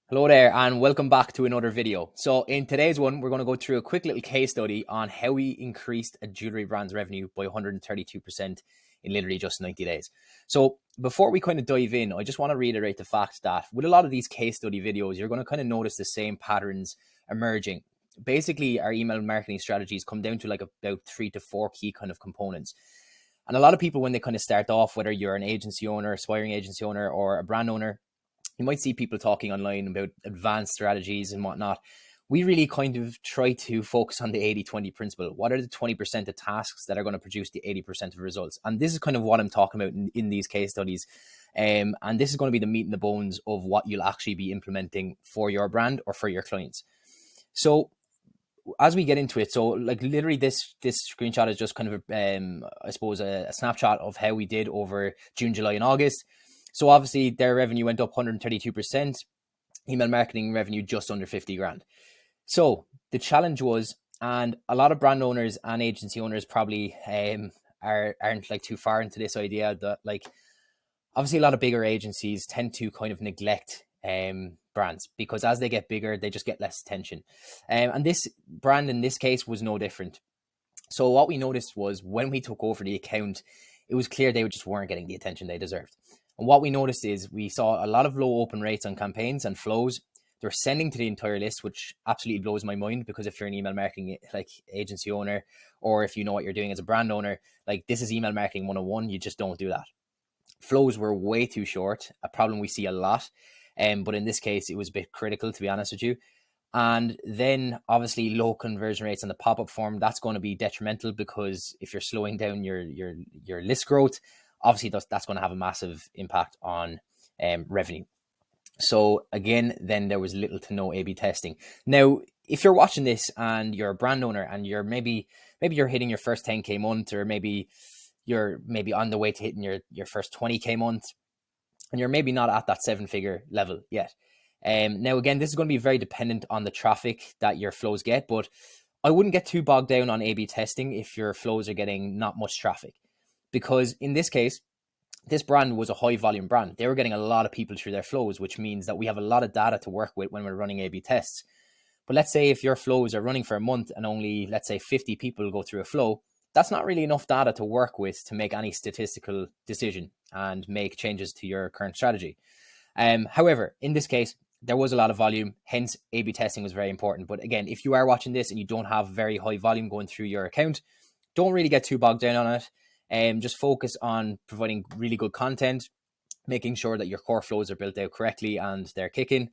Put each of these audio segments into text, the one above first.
Hello there and welcome back to another video. So in today's one, we're going to go through a quick little case study on how we increased a jewelry brand's revenue by 132% in literally just 90 days. So before we kind of dive in, I just want to reiterate the fact that with a lot of these case study videos, you're going to kind of notice the same patterns emerging. Basically, our email marketing strategies come down to like about 3 to 4 key kind of components. And a lot of people, when they kind of start off, whether you're an agency owner, aspiring agency owner, or a brand owner, you might see people talking online about advanced strategies and whatnot. We really kind of try to focus on the 80-20 principle. What are the 20% of tasks that are going to produce the 80% of results? And this is kind of what I'm talking about in these case studies. And this is going to be the meat and the bones of what you'll actually be implementing for your brand or for your clients. So as we get into it, so like literally this screenshot is just kind of I suppose a snapshot of how we did over June, July, and August. So obviously their revenue went up 132%, email marketing revenue just under 50 grand. So the challenge was, and a lot of brand owners and agency owners probably aren't like too far into this idea that like obviously a lot of bigger agencies tend to kind of neglect brands because as they get bigger, they just get less attention. And this brand in this case was no different. So what we noticed was when we took over the account, it was clear they just weren't getting the attention they deserved. And what we noticed is we saw a lot of low open rates on campaigns and flows. They're sending to the entire list, which absolutely blows my mind because if you're an email marketing like agency owner, or if you know what you're doing as a brand owner, like this is email marketing 101, you just don't do that. Flows were way too short, a problem we see a lot. But in this case, it was a bit critical, to be honest with you. And then obviously low conversion rates on the pop-up form, that's going to be detrimental because if you're slowing down your list growth, obviously that's going to have a massive impact on revenue. So again, then there was little to no A/B testing. Now, if you're watching this and you're a brand owner and you're maybe you're hitting your first 10K month, or maybe you're on the way to hitting your first 20K month, and you're maybe not at that 7-figure level yet. Now, again, this is going to be very dependent on the traffic that your flows get, but I wouldn't get too bogged down on A/B testing if your flows are getting not much traffic, because in this case, this brand was a high volume brand. They were getting a lot of people through their flows, which means that we have a lot of data to work with when we're running A/B tests. But let's say if your flows are running for a month and only, let's say 50 people go through a flow, that's not really enough data to work with to make any statistical decision and make changes to your current strategy. However, in this case, there was a lot of volume, hence A/B testing was very important. But again, if you are watching this and you don't have very high volume going through your account, don't really get too bogged down on it. Just focus on providing really good content, making sure that your core flows are built out correctly and they're kicking.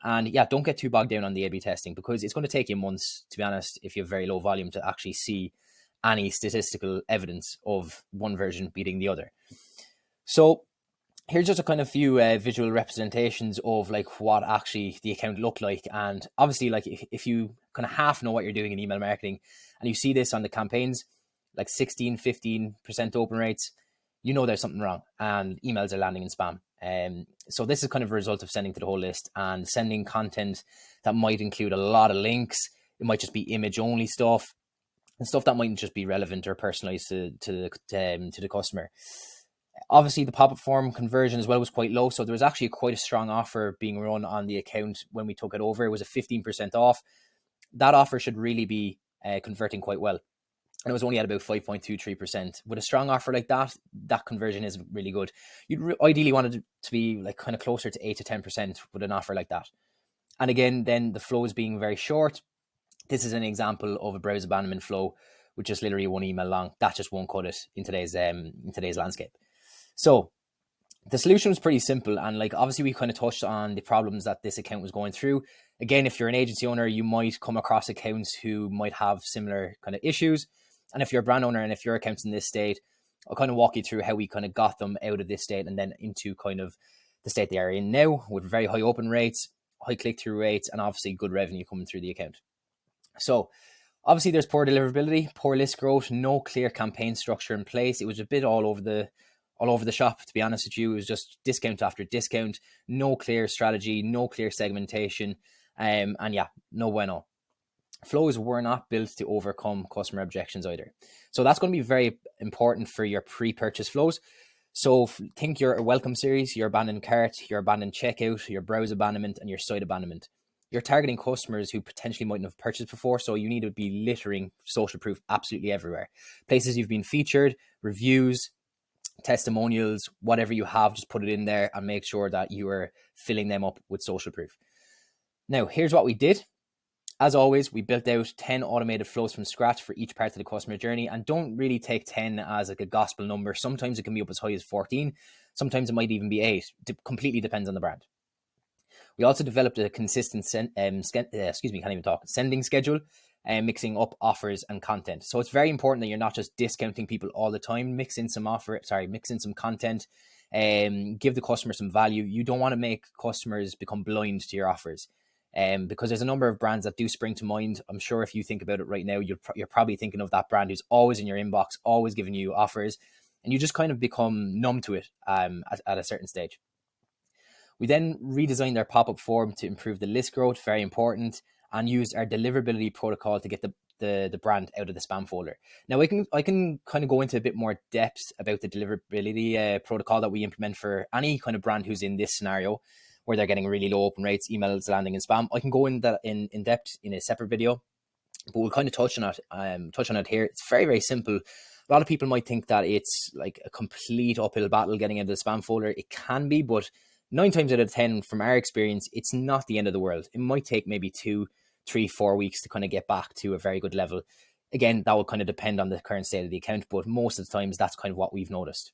And yeah, don't get too bogged down on the A/B testing because it's going to take you months, to be honest, if you have very low volume to actually see any statistical evidence of one version beating the other. So here's just a kind of few visual representations of like what actually the account looked like. And obviously, like if you kind of half know what you're doing in email marketing and you see this on the campaigns, like 16-15% open rates, you know there's something wrong and emails are landing in spam. So this is kind of a result of sending to the whole list and sending content that might include a lot of links. It might just be image only stuff and stuff that mightn't just be relevant or personalized to the customer. Obviously, the pop-up form conversion as well was quite low. So there was actually quite a strong offer being run on the account when we took it over. It was a 15% off. That offer should really be converting quite well. And it was only at about 5.23%. With a strong offer like that, that conversion is really good. You'd ideally want it to be like kind of closer to 8 to 10% with an offer like that. And again, then the flows being very short. This is an example of a browse abandonment flow, which is literally one email long. That just won't cut it in today's landscape. So the solution was pretty simple. And like, obviously we kind of touched on the problems that this account was going through. Again, if you're an agency owner, you might come across accounts who might have similar kind of issues. And if you're a brand owner and if your account's in this state, I'll kind of walk you through how we kind of got them out of this state and then into kind of the state they are in now with very high open rates, high click-through rates, and obviously good revenue coming through the account. So obviously there's poor deliverability, poor list growth, no clear campaign structure in place. It was a bit all over the shop, to be honest with you. It was just discount after discount, no clear strategy, no clear segmentation, and yeah, no bueno. Flows were not built to overcome customer objections either. So that's going to be very important for your pre-purchase flows. So think your welcome series, your abandoned cart, your abandoned checkout, your browse abandonment, and your site abandonment. You're targeting customers who potentially mightn't have purchased before, so you need to be littering social proof absolutely everywhere. Places you've been featured, reviews, testimonials, whatever you have, just put it in there and make sure that you are filling them up with social proof. Now, here's what we did. As always, we built out 10 automated flows from scratch for each part of the customer journey, and don't really take 10 as like a gospel number. Sometimes it can be up as high as 14. Sometimes it might even be 8. It completely depends on the brand. We also developed a consistent sending schedule and mixing up offers and content. So it's very important that you're not just discounting people all the time. Mix in some content, give the customer some value. You don't want to make customers become blind to your offers. Because there's a number of brands that do spring to mind. I'm sure if you think about it right now, you're probably thinking of that brand who's always in your inbox, always giving you offers, and you just kind of become numb to it at a certain stage. We then redesigned our pop-up form to improve the list growth, very important, and used our deliverability protocol to get the brand out of the spam folder. Now I can kind of go into a bit more depth about the deliverability protocol that we implement for any kind of brand who's in this scenario, where they're getting really low open rates, emails landing in spam. I can go in that in depth in a separate video, but we'll kind of touch on it here. It's very, very simple. A lot of people might think that it's like a complete uphill battle getting into the spam folder. It can be, but 9 times out of 10 from our experience, it's not the end of the world. It might take maybe 2, 3, 4 weeks to kind of get back to a very good level. Again, that will kind of depend on the current state of the account, but most of the times that's kind of what we've noticed.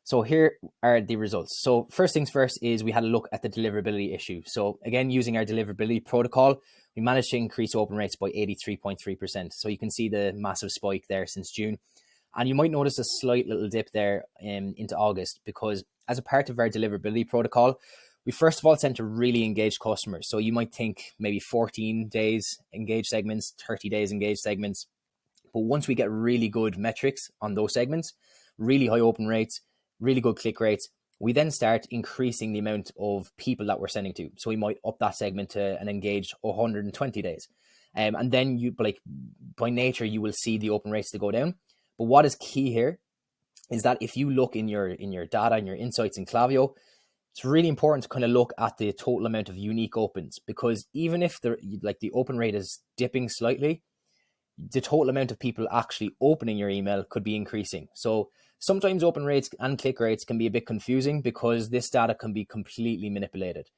So here are the results. So first things first is we had a look at the deliverability issue. So again, using our deliverability protocol, we managed to increase open rates by 83.3%. So you can see the massive spike there since June. And you might notice a slight little dip there into August, because as a part of our deliverability protocol, we first of all sent to really engaged customers. So you might think maybe 14 days engaged segments, 30 days engaged segments. But once we get really good metrics on those segments, really high open rates, really good click rates, we then start increasing the amount of people that we're sending to. So we might up that segment to an engaged 120 days. And then you, like, by nature, you will see the open rates to go down. But what is key here is that if you look in your data and your insights in Klaviyo, it's really important to kind of look at the total amount of unique opens, because even if the open rate is dipping slightly, the total amount of people actually opening your email could be increasing. So sometimes open rates and click rates can be a bit confusing because this data can be completely manipulated.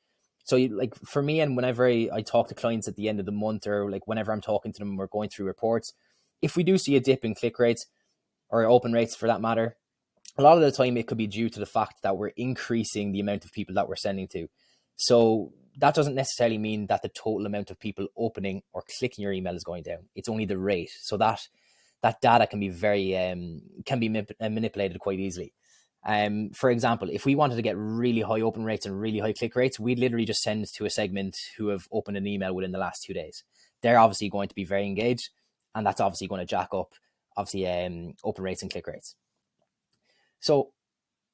So like for me, and whenever I talk to clients at the end of the month, or like whenever I'm talking to them, we're going through reports, if we do see a dip in click rates or open rates for that matter, a lot of the time it could be due to the fact that we're increasing the amount of people that we're sending to. So that doesn't necessarily mean that the total amount of people opening or clicking your email is going down. It's only the rate. So that data can be manipulated quite easily. For example, if we wanted to get really high open rates and really high click rates, we'd literally just send to a segment who have opened an email within the last 2 days. They're obviously going to be very engaged, and that's obviously going to jack up open rates and click rates. So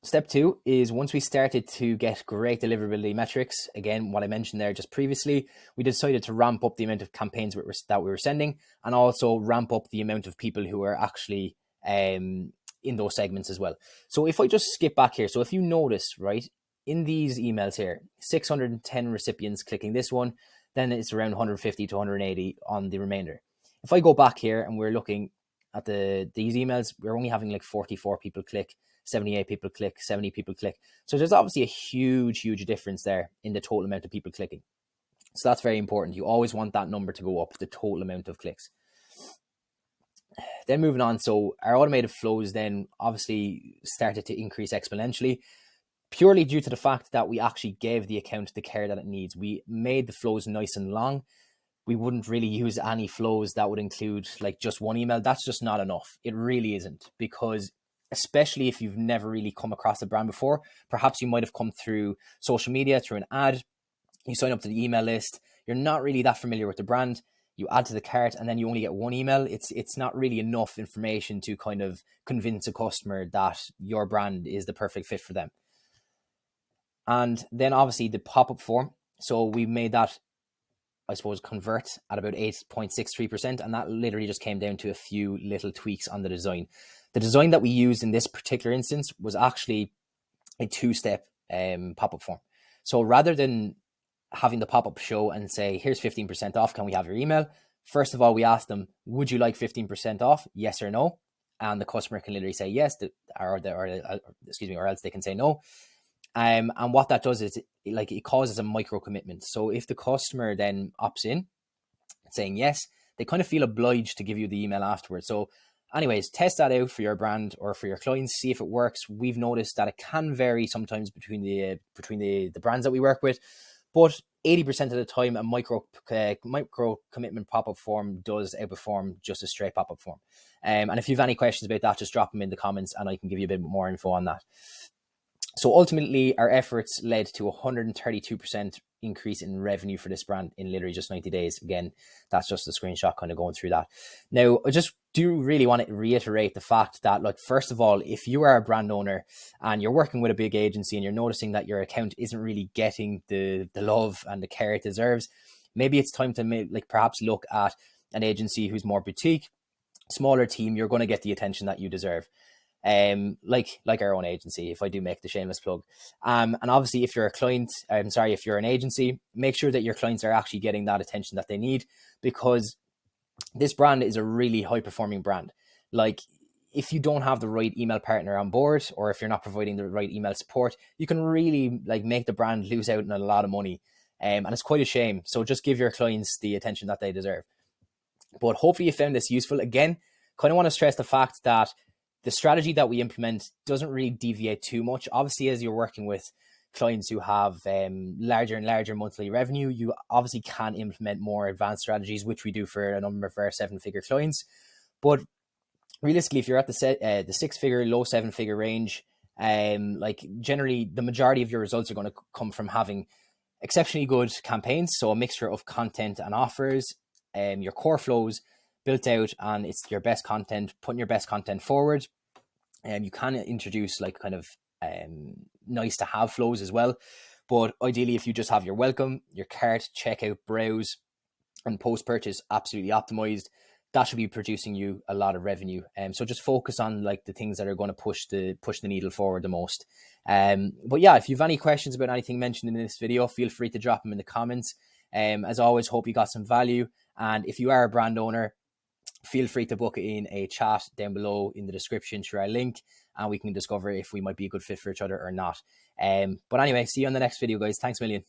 step 2 is, once we started to get great deliverability metrics, again, what I mentioned there just previously, we decided to ramp up the amount of campaigns that we were sending, and also ramp up the amount of people who are actually in those segments as well. So if I just skip back here, so if you notice, right, in these emails here, 610 recipients clicking this one, then it's around 150 to 180 on the remainder. If I go back here and we're looking at these emails, we're only having like 44 people click, 78 people click, 70 people click. So there's obviously a huge difference there in the total amount of people clicking. So that's very important. You always want that number to go up, the total amount of clicks. Then moving on, so our automated flows then obviously started to increase exponentially, purely due to the fact that we actually gave the account the care that it needs. We made the flows nice and long. We wouldn't really use any flows that would include like just one email. That's just not enough. It really isn't, because especially if you've never really come across the brand before, perhaps you might have come through social media, through an ad, you sign up to the email list, you're not really that familiar with the brand, you add to the cart, and then you only get one email. It's not really enough information to kind of convince a customer that your brand is the perfect fit for them. And then obviously the pop-up form. So we made that, I suppose, convert at about 8.63%. And that literally just came down to a few little tweaks on the design. The design that we used in this particular instance was actually a two-step pop-up form. So rather than having the pop-up show and say, here's 15% off, can we have your email? First of all, we ask them, would you like 15% off? Yes or no? And the customer can literally say yes, or else they can say no. And what that does is it causes a micro commitment. So if the customer then opts in saying yes, they kind of feel obliged to give you the email afterwards. So anyways, test that out for your brand or for your clients, see if it works. We've noticed that it can vary sometimes between the brands that we work with, but 80% of the time, a micro commitment pop-up form does outperform just a straight pop-up form. And if you have any questions about that, just drop them in the comments and I can give you a bit more info on that. So ultimately, our efforts led to 132% increase in revenue for this brand in literally just 90 days. Again, that's just a screenshot kind of going through that. Now, I just do really want to reiterate the fact that, like, first of all, if you are a brand owner and you're working with a big agency and you're noticing that your account isn't really getting the love and the care it deserves, maybe it's time to perhaps look at an agency who's more boutique, smaller team. You're going to get the attention that you deserve. Like our own agency, if I do make the shameless plug. And obviously if you're if you're an agency, make sure that your clients are actually getting that attention that they need, because this brand is a really high performing brand. Like, if you don't have the right email partner on board, or if you're not providing the right email support, you can really make the brand lose out on a lot of money. And it's quite a shame. So just give your clients the attention that they deserve. But hopefully you found this useful. Again, kind of want to stress the fact that the strategy that we implement doesn't really deviate too much. Obviously, as you're working with clients who have larger and larger monthly revenue, you obviously can implement more advanced strategies, which we do for a number of our 7-figure clients. But realistically, if you're at the 6-figure, low 7-figure range, generally the majority of your results are going to come from having exceptionally good campaigns. So a mixture of content and offers, your core flows built out, and it's your best content, putting your best content forward. And you can introduce nice to have flows as well. But ideally, if you just have your welcome, your cart, checkout, browse, and post purchase absolutely optimized, that should be producing you a lot of revenue. So just focus on the things that are going to push the needle forward the most. But yeah, if you have any questions about anything mentioned in this video, feel free to drop them in the comments. As always, hope you got some value. And if you are a brand owner, feel free to book in a chat down below in the description through our link, and we can discover if we might be a good fit for each other or not. But anyway, see you on the next video, guys. Thanks a million.